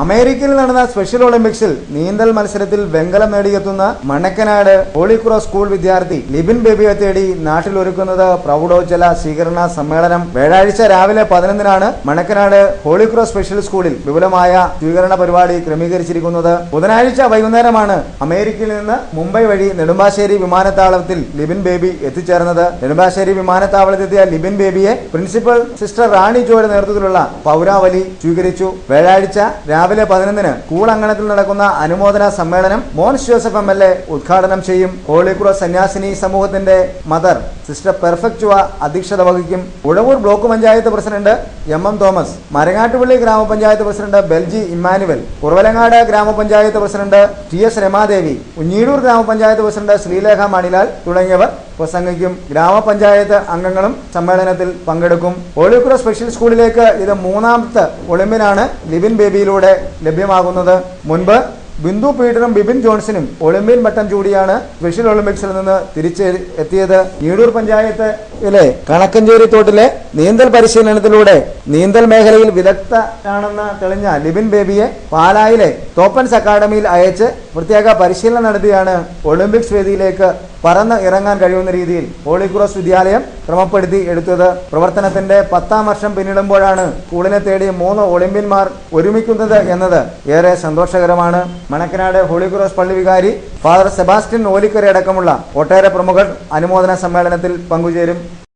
അമേരിക്കയിൽ നടന്ന സ്പെഷ്യൽ ഒളിമ്പിക്സിൽ നീന്തൽ മത്സരത്തിൽ വെങ്കലം നേടിയെത്തുന്ന മണക്കനാട് ഹോളി ക്രോസ് സ്കൂൾ വിദ്യാർത്ഥി ലിബിൻ ബേബിയെ തേടി നാട്ടിലൊരുക്കുന്നത് പ്രൗഢോജ്വല സ്വീകരണ സമ്മേളനം. വ്യാഴാഴ്ച രാവിലെ 11-നാണ് മണക്കനാട് ഹോളി ക്രോസ് സ്പെഷ്യൽ സ്കൂളിൽ വിപുലമായ സ്വീകരണ പരിപാടി ക്രമീകരിച്ചിരിക്കുന്നത്. ബുധനാഴ്ച വൈകുന്നേരമാണ് അമേരിക്കയിൽ നിന്ന് മുംബൈ വഴി നെടുമ്പാശ്ശേരി വിമാനത്താവളത്തിൽ ലിബിൻ ബേബി എത്തിച്ചേർന്നത്. നെടുമ്പാശ്ശേരി വിമാനത്താവളത്തെത്തിയ ലിബിൻ ബേബിയെ പ്രിൻസിപ്പൽ സിസ്റ്റർ റാണി ജോയുടെ നേതൃത്വത്തിലുള്ള പൗരാവലി സ്വീകരിച്ചു. വ്യാഴാഴ്ച രാവിലെ 11-ന് സ്കൂൾ അങ്കണത്തിൽ നടക്കുന്ന അനുമോദന സമ്മേളനം മോൻസ് ജോസഫ് MLA ഉദ്ഘാടനം ചെയ്യും. ഹോളി ക്രോസ് സന്യാസിനി സമൂഹത്തിന്റെ മദർ സിസ്റ്റർ പെർഫെക്റ്റുവ അധ്യക്ഷത വഹിക്കും. Uzhavoor block panchayat president MM Thomas, Marangattupally ഗ്രാമപഞ്ചായത്ത് പ്രസിഡന്റ് ബെൽജി ഇമ്മാനുവൽ, കുറവലങ്ങാട് ഗ്രാമപഞ്ചായത്ത് പ്രസിഡന്റ് TS രമാദേവി, ഉഞ്ഞീടൂർ ഗ്രാമപഞ്ചായത്ത് പ്രസിഡന്റ് ശ്രീലേഖ മണിലാൽ തുടങ്ങിയവർ പ്രസംഗിക്കും. ഗ്രാമപഞ്ചായത്ത് അംഗങ്ങളും സമ്മേളനത്തിൽ പങ്കെടുക്കും. ഹോളി ക്രോസ് സ്പെഷ്യൽ സ്കൂളിലേക്ക് ഇത് 3ാമത്തെ ഒളിമ്പിനാണ് ലിബിൻ ബേബിയിലൂടെ ലഭ്യമാകുന്നത്. മുൻപ് ബിന്ദു പീറ്ററും ബിബിൻ ജോൺസണും ഒളിമ്പ്യൻ പട്ടം ചൂടിയാണ് സ്പെഷ്യൽ ഒളിമ്പിക്സിൽ നിന്ന് തിരിച്ചെത്തിയത്. നീടൂർ പഞ്ചായത്തിലെ കണക്കഞ്ചേരി തോട്ടിലെ നീന്തൽ പരിശീലനത്തിലൂടെ നീന്തൽ മേഖലയിൽ വിദഗ്ധനാണെന്ന് തെളിഞ്ഞ ലിബിൻ ബേബിയെ പാലായിലെ തോപ്പൻസ് അക്കാദമിയിൽ അയച്ച് പ്രത്യേക പരിശീലനം നടത്തിയാണ് ഒളിമ്പിക്സ് വേദിയിലേക്ക് പറന്ന് ഇറങ്ങാൻ കഴിയുന്ന രീതിയിൽ ഹോളി ക്രോസ് വിദ്യാലയം ക്രമപ്പെടുത്തി എടുത്തത്. പ്രവർത്തനത്തിന്റെ 10ാം വർഷം പിന്നിടുമ്പോഴാണ് സ്കൂളിനെ തേടി 3 ഒളിമ്പ്യന്മാർ ഒരുമിക്കുന്നത് എന്നത് ഏറെ സന്തോഷകരമാണ്. മണക്കനാട് ഹോളി ക്രോസ് പള്ളി വികാരി ഫാദർ സെബാസ്റ്റ്യൻ ഓലിക്കര അടക്കമുള്ള ഒട്ടേറെ പ്രമുഖർ അനുമോദന സമ്മേളനത്തിൽ പങ്കുചേരും.